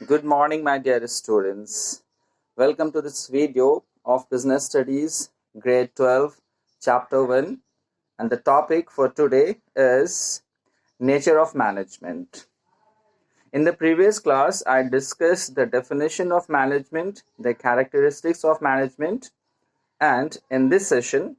Good morning, my dear students. Welcome to this video of Business Studies, Grade 12, Chapter 1. And the topic for today is Nature of Management. In the previous class, I discussed the definition of management, the characteristics of management, and in this session,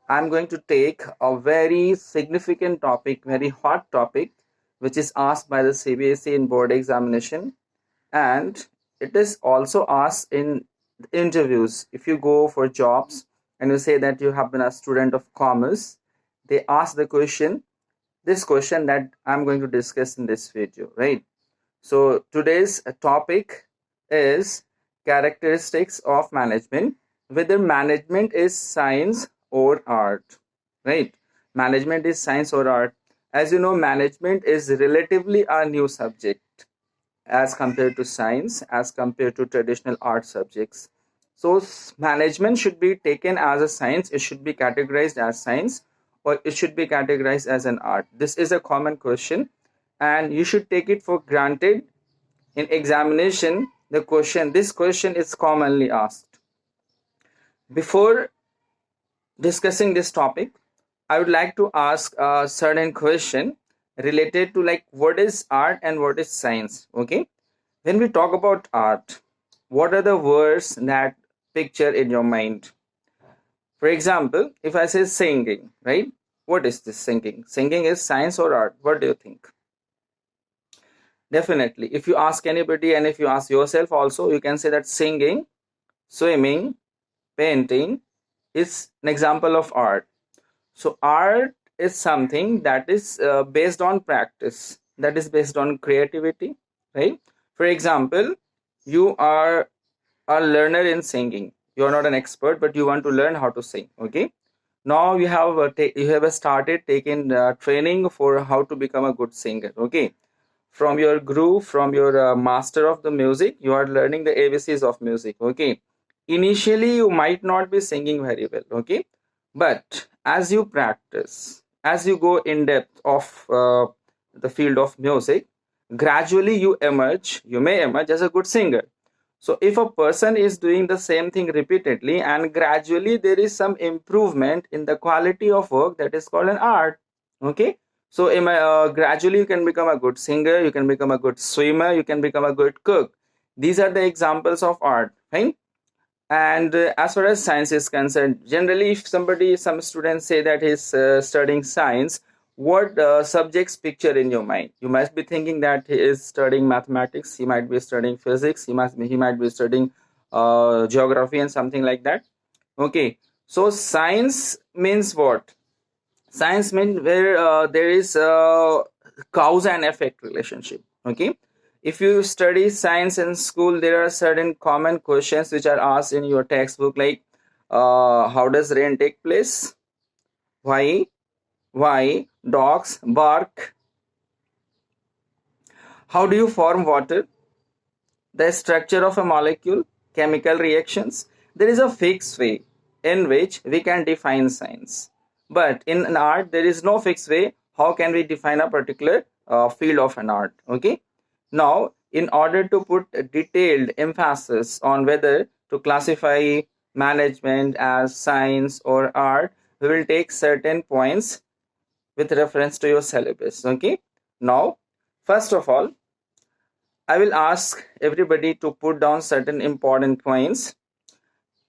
I'm going to take a very significant topic, very hot topic, which is asked by the CBSE in board examination, and it is also asked in interviews. If you go for jobs and you say that you have been a student of commerce, they ask this question that I'm going to discuss in this video, right? So today's topic is characteristics of management, whether management is science or art, right? Management is science or art. As you know, management is relatively a new subject as compared to science, as compared to traditional art subjects. So management should be taken as a science, it should be categorized as science, or it should be categorized as an art. This is a common question and you should take it for granted. In examination, this question is commonly asked. Before discussing this topic, I would like to ask a certain question related to like what is art and what is science. Okay, when we talk about art, what are the words that picture in your mind? For example, if I say singing, right? What is this singing? Singing is science or art? What do you think? Definitely, if you ask anybody and if you ask yourself also, you can say that singing, swimming, painting is an example of art. So art is something that is based on practice, that is based on creativity, right? For example, you are a learner in singing. You are not an expert, but you want to learn how to sing. Okay. Now you have started taking training for how to become a good singer. Okay. From your guru, from your master of the music, you are learning the ABCs of music. Okay. Initially, you might not be singing very well. Okay, but as you practice, as you go in depth of the field of music, gradually you may emerge as a good singer. So if a person is doing the same thing repeatedly and gradually there is some improvement in the quality of work, that is called an art. Okay, so gradually you can become a good singer, you can become a good swimmer, you can become a good cook. These are the examples of art, right? And as far as science is concerned, generally if some students say that he's studying science, what subjects picture in your mind? You must be thinking that he is studying mathematics, he might be studying physics, he might be studying geography and something like that. Okay, so science means what? Science means where there is a cause and effect relationship. Okay, if you study science in school, there are certain common questions which are asked in your textbook, like how does rain take place, why dogs bark, how do you form water, the structure of a molecule, chemical reactions. There is a fixed way in which we can define science. But in an art, there is no fixed way. How can we define a particular field of an art? Okay. Now, in order to put a detailed emphasis on whether to classify management as science or art, we will take certain points with reference to your syllabus. Okay. Now, first of all, I will ask everybody to put down certain important points.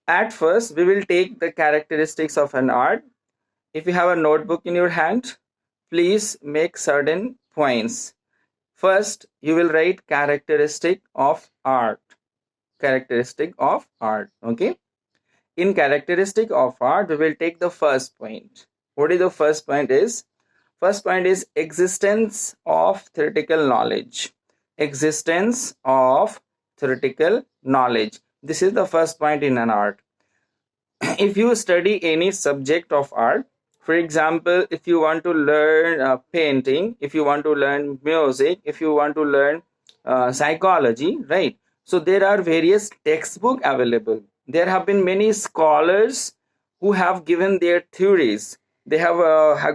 At first, we will take the characteristics of an art. If you have a notebook in your hand, please make certain points. First, you will write characteristic of art. Characteristic of art. Okay. In characteristic of art, we will take the first point. What is the first point is? First point is existence of theoretical knowledge. Existence of theoretical knowledge. This is the first point in an art. If you study any subject of art, for example, if you want to learn painting, if you want to learn music, if you want to learn psychology, right? So there are various textbooks available. There have been many scholars who have given their theories. They have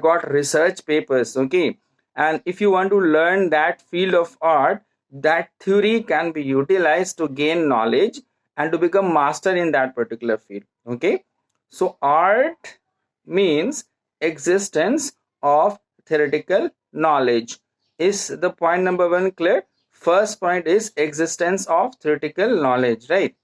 got research papers, okay? And if you want to learn that field of art, that theory can be utilized to gain knowledge and to become master in that particular field. Okay, so art means existence of theoretical knowledge. Is the point number one clear? First point is existence of theoretical knowledge, right?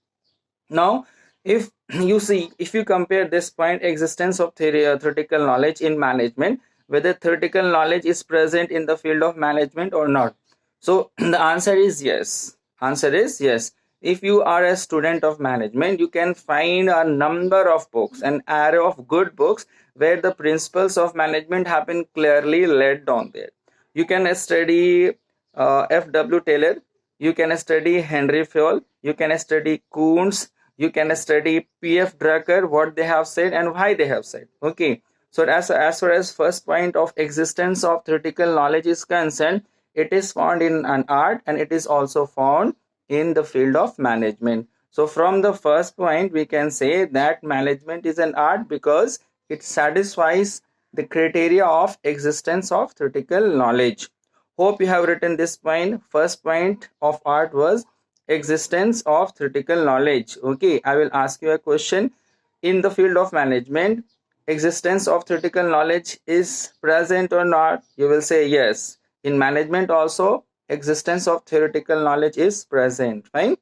Now, if you see, if you compare this point, existence of theoretical knowledge in management, whether theoretical knowledge is present in the field of management or not. So the answer is yes. Answer is yes. If you are a student of management, you can find a number of books, an array of good books where the principles of management have been clearly laid down there. You can study F.W. Taylor, you can study Henry Fayol, you can study Kuntz, you can study P.F. Drucker, what they have said and why they have said. Okay, so as far as first point of existence of theoretical knowledge is concerned, it is found in an art and it is also found in the field of management. So from the first point, we can say that management is an art because it satisfies the criteria of existence of theoretical knowledge. Hope you have written this point. First point of art was existence of theoretical knowledge. Okay, I will ask you a question. In the field of management, existence of theoretical knowledge is present or not? You will say yes. In management also, existence of theoretical knowledge is present, right?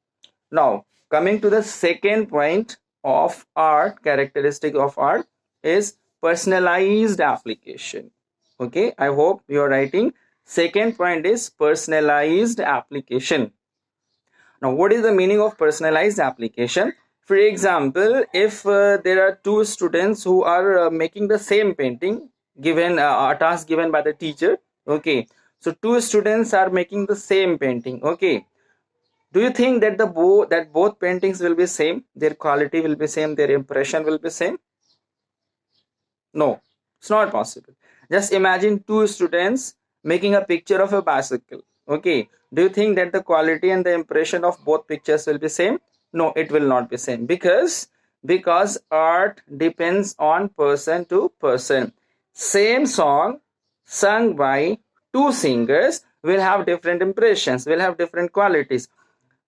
Now, coming to the second point of art, characteristic of art is personalized application. Okay, I hope you are writing. Second point is personalized application. Now, what is the meaning of personalized application? For example, if there are two students who are making the same painting, given a task given by the teacher, okay, so two students are making the same painting, okay, do you think that both paintings will be same, their quality will be same, their impression will be same? No, it's not possible. Just imagine two students making a picture of a bicycle. Okay, do you think that the quality and the impression of both pictures will be same? No, it will not be same because art depends on person to person. Same song sung by two singers will have different impressions, will have different qualities.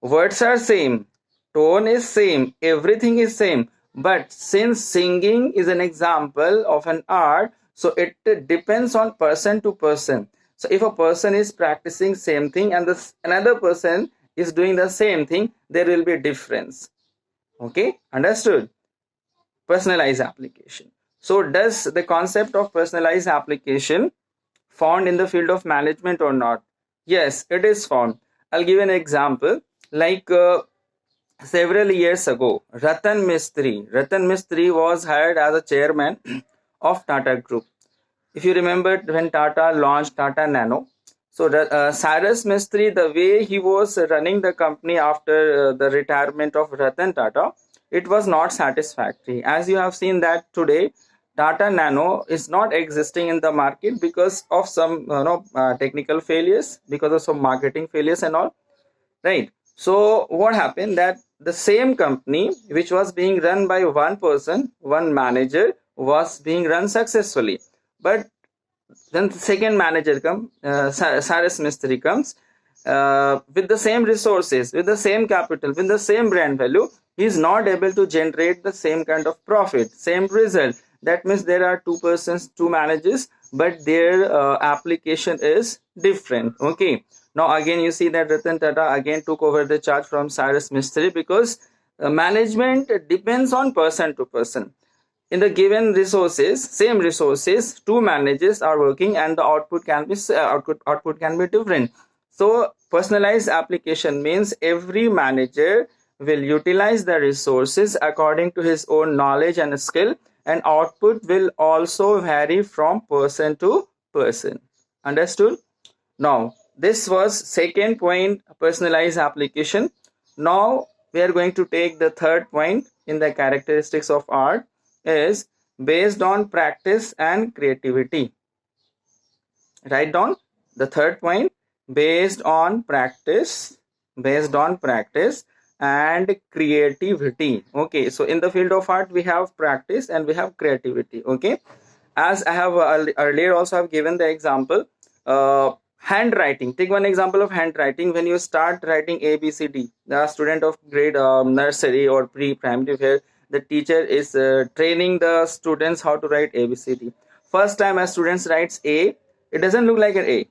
Words are same, tone is same, everything is same, but since singing is an example of an art, so it depends on person to person. So if a person is practicing same thing and another person is doing the same thing, there will be a difference. Okay, understood? Personalized application. So does the concept of personalized application found in the field of management or not? Yes, it is found. I'll give an example. Like several years ago, Ratan Mistry was hired as a chairman of Tata Group. If you remember when Tata launched Tata Nano, so Cyrus Mistry, the way he was running the company after the retirement of Ratan Tata, it was not satisfactory. As you have seen that today, Tata Nano is not existing in the market because of some technical failures, because of some marketing failures and all, right? So what happened that the same company which was being run by one person, one manager, was being run successfully, but then the second manager comes, Cyrus Mistry comes, with the same resources, with the same capital, with the same brand value, he is not able to generate the same kind of profit, same result. That means there are two persons, two managers, but their application is different. Okay. Now again you see that Ratan Tata again took over the charge from Cyrus Mistry because management depends on person to person. In the given resources, same resources, two managers are working and the output can be output can be different. So personalized application means every manager will utilize the resources according to his own knowledge and skill, and output will also vary from person to person. Understood? Now this was second point, personalized application. Now we are going to take the third point in the characteristics of art, is based on practice and creativity. Write down the third point, based on practice and creativity. Okay, so in the field of art we have practice and we have creativity. Okay, as I have earlier also have given the example, Handwriting, take one example of handwriting. When you start writing ABCD, the student of grade nursery or pre-primary, where the teacher is training the students how to write ABCD. First time a student writes A, it doesn't look like an A.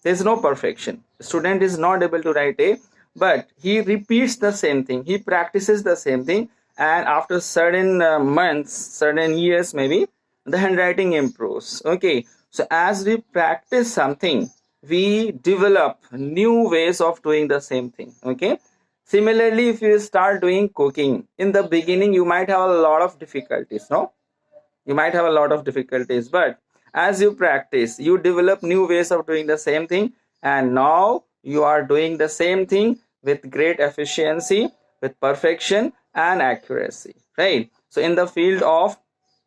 There's no perfection. The student is not able to write A, but he repeats the same thing, he practices the same thing, and after certain months, certain years maybe, the handwriting improves. Okay, so as we practice something, we develop new ways of doing the same thing. Okay, similarly, if you start doing cooking, in the beginning you might have a lot of difficulties, no? You might have a lot of difficulties, but as you practice, you develop new ways of doing the same thing, and now you are doing the same thing with great efficiency, with perfection and accuracy, right? So in the field of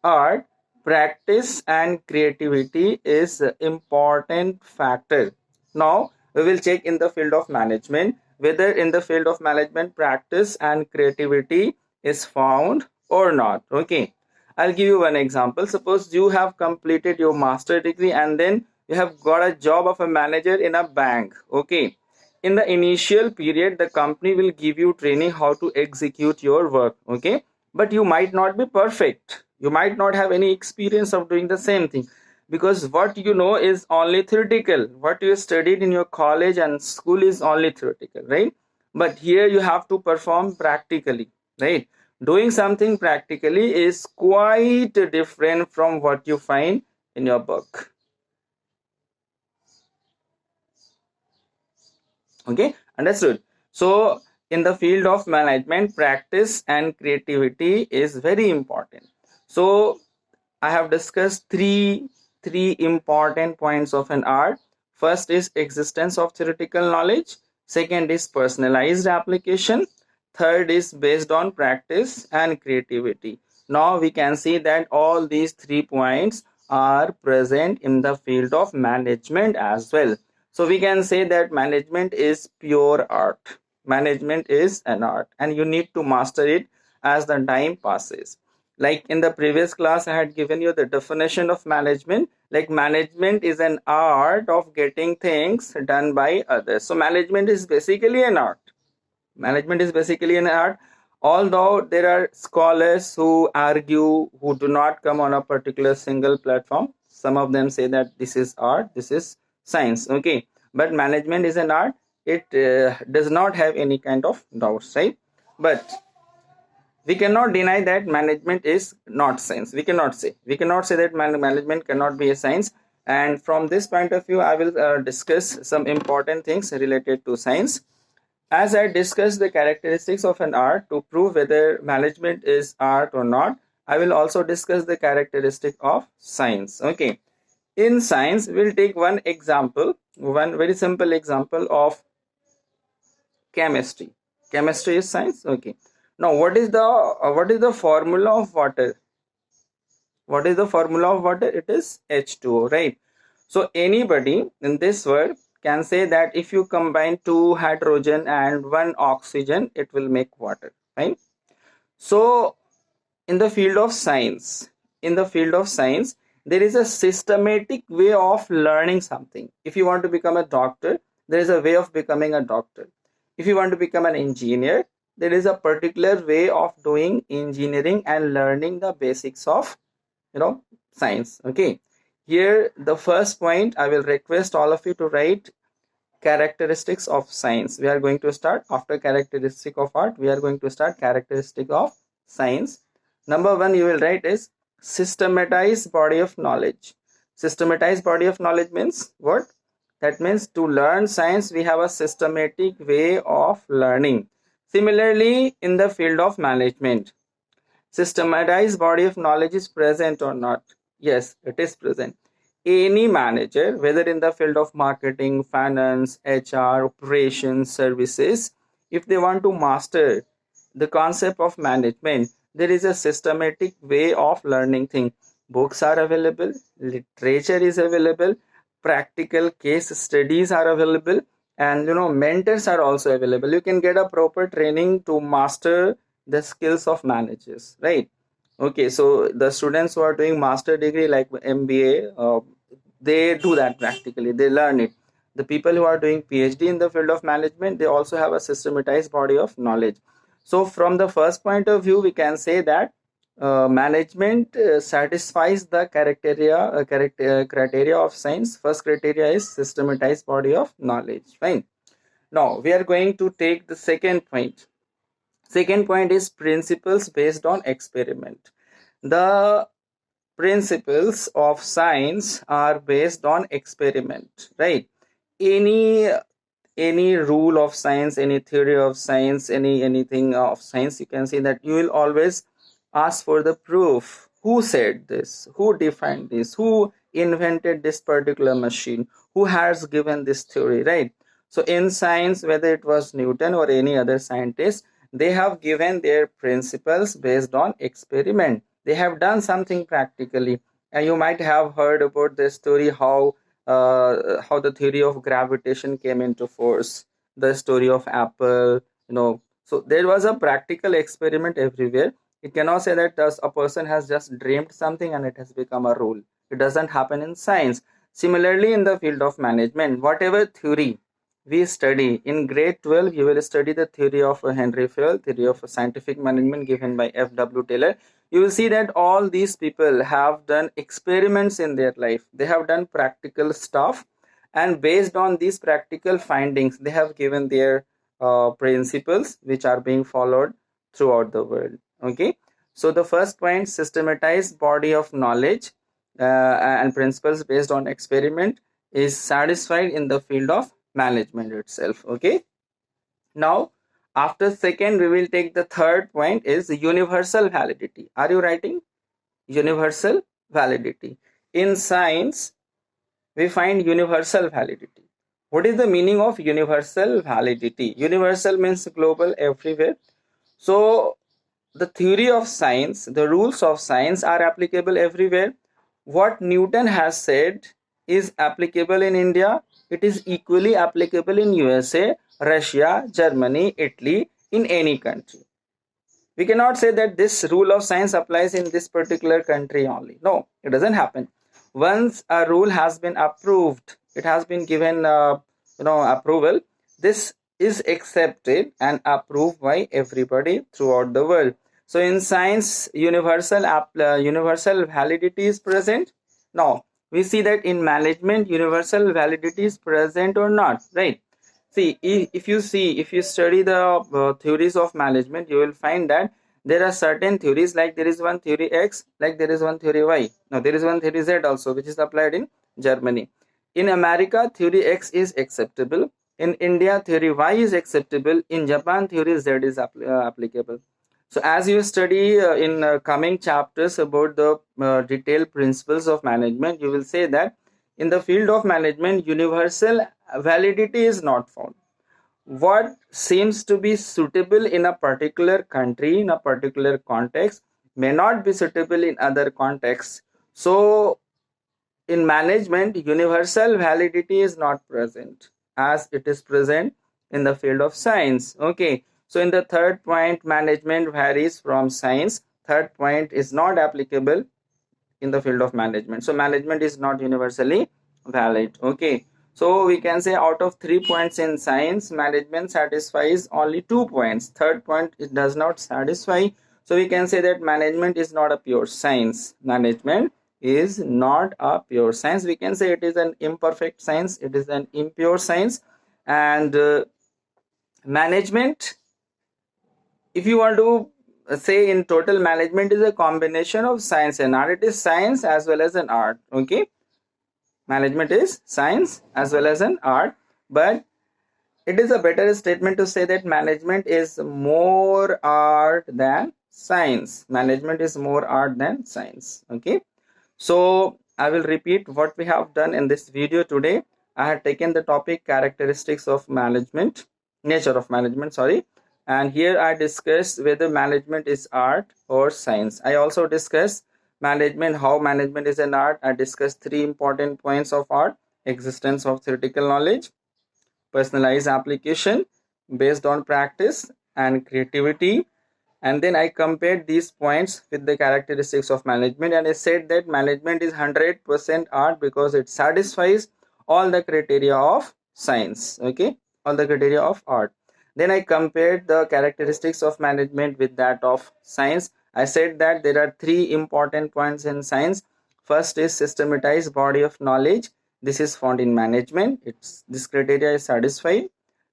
art, practice and creativity is an important factor. Now we will check in the field of management, whether in the field of management practice and creativity is found or not. Okay, I'll give you one example. Suppose you have completed your master degree and then you have got a job of a manager in a bank. Okay. In the initial period, the company will give you training how to execute your work. Okay. But you might not be perfect. You might not have any experience of doing the same thing, because what you know is only theoretical. What you studied in your college and school is only theoretical, right? But here you have to perform practically, right? Doing something practically is quite different from what you find in your book. Okay, understood? So in the field of management, practice and creativity is very important. So I have discussed three important points of an art. First is existence of theoretical knowledge. Second is personalized application. Third is based on practice and creativity. Now we can see that all these 3 points are present in the field of management as well. So we can say that management is pure art. Management is an art, and you need to master it as the time passes. Like in the previous class, I had given you the definition of management. Like, management is an art of getting things done by others. So management is basically an art. Management is basically an art, although there are scholars who argue, who do not come on a particular single platform. Some of them say that this is art, this is science. Okay, but management is an art. It does not have any kind of doubts, right? But we cannot deny that management is not science. We cannot say that management cannot be a science. And from this point of view, I will discuss some important things related to science. As I discussed the characteristics of an art to prove whether management is art or not, I will also discuss the characteristic of science. Okay, in science, we'll take one example, one very simple example of chemistry. Chemistry is science. Okay, now what is the formula of water? What is the formula of water? It is H2O, right? So anybody in this world can say that if you combine 2 hydrogen and 1 oxygen, it will make water, right? So in the field of science, there is a systematic way of learning something. If you want to become a doctor, there is a way of becoming a doctor. If you want to become an engineer, there is a particular way of doing engineering and learning the basics of science. Okay, here the first point, I will request all of you to write characteristics of science. We are going to start after characteristic of art. We are going to start characteristic of science. Number one you will write is systematized body of knowledge. Systematized body of knowledge means what? That means to learn science, we have a systematic way of learning. Similarly, in the field of management, systematized body of knowledge is present or not? Yes, it is present. Any manager, whether in the field of marketing, finance, HR, operations, services, if they want to master the concept of management, there is a systematic way of learning things. Books are available, literature is available, practical case studies are available, and mentors are also available. You can get a proper training to master the skills of managers, right? Okay, so the students who are doing master degree like MBA, they do that practically, they learn it. The people who are doing PhD in the field of management, they also have a systematized body of knowledge. So from the first point of view, we can say that management satisfies the criteria of science. First criteria is systematized body of knowledge. Fine. Now we are going to take the second point. Second point is principles based on experiment. The principles of science are based on experiment, right? Any rule of science, any theory of science, anything of science, you can see that you will always ask for the proof. Who said this? Who defined this? Who invented this particular machine? Who has given this theory, right? So in science, whether it was Newton or any other scientist, they have given their principles based on experiment. They have done something practically. And you might have heard about the story how the theory of gravitation came into force, the story of Apple, so there was a practical experiment everywhere. You cannot say that a person has just dreamed something and it has become a rule. It doesn't happen in science. Similarly, in the field of management, whatever theory we study in grade 12, you will study the theory of Henry Fayol, theory of scientific management given by F.W. Taylor. You will see that all these people have done experiments in their life. They have done practical stuff, and based on these practical findings, they have given their principles which are being followed throughout the world. Okay, so the first point, systematized body of knowledge and principles based on experiment, is satisfied in the field of management itself. Okay, now after second, we will take the third point, is universal validity. Are you writing? Universal validity. In science, we find universal validity. What is the meaning of universal validity? Universal means global, everywhere. So the theory of science, the rules of science are applicable everywhere. What Newton has said is applicable in India. It is equally applicable in USA, Russia, Germany, Italy, in any country. We cannot say that this rule of science applies in this particular country only. No, it doesn't happen. Once a rule has been approved, it has been given approval, this is accepted and approved by everybody throughout the world. So in science, universal validity is present. Now we see that in management, universal validity is present or not, right? See, if you study the theories of management, you will find that there are certain theories, like there is one theory X, like there is one theory Y. Now there is one theory Z also, which is applied in Germany. In America, theory X is acceptable. In India, theory Y is acceptable. In Japan, theory Z is applicable. So as you study in coming chapters about the detailed principles of management, you will say that in the field of management, universal validity is not found. What seems to be suitable in a particular country, in a particular context, may not be suitable in other contexts. So in management, universal validity is not present as it is present in the field of science. Okay, so in the third point, management varies from science. Third point is not applicable in the field of management. So management is not universally valid. Okay, so we can say out of 3 points in science, management satisfies only 2 points. Third point, it does not satisfy. So we can say that management is not a pure science. Management is not a pure science. We can say it is an imperfect science. It is an impure science. And management, if you want to say in total, management is a combination of science and art. It is science as well as an art. Okay, management is science as well as an art, but it is a better statement to say that management is more art than science. Management is more art than science. Okay, so I will repeat what we have done in this video today. I have taken the topic characteristics of management, nature of management, sorry. And here I discussed whether management is art or science. I also discussed management, how management is an art. I discussed 3 important points of art: existence of theoretical knowledge, personalized application based on practice, and creativity. And then I compared these points with the characteristics of management, and I said that management is 100% art because it satisfies all the criteria of science. Okay, all the criteria of art. Then I compared the characteristics of management with that of science. I said that there are three important points in science. First is systematized body of knowledge. This is found in management. This criteria is satisfied.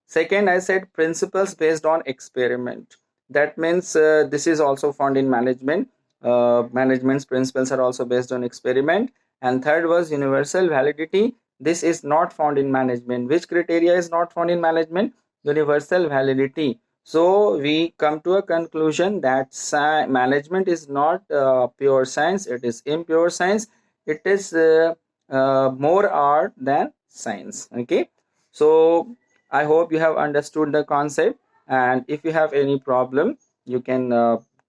Second, I said principles based on experiment. That means this is also found in management. Management's principles are also based on experiment. And third was universal validity. This is not found in management. Which criteria is not found in management? Universal validity. So we come to a conclusion that management is not pure science. It is impure science. It is more art than science. Okay. So I hope you have understood the concept. And if you have any problem, you can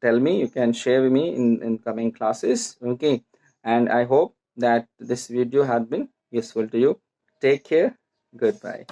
tell me. You can share with me in coming classes. Okay. And I hope that this video had been useful to you. Take care. Goodbye.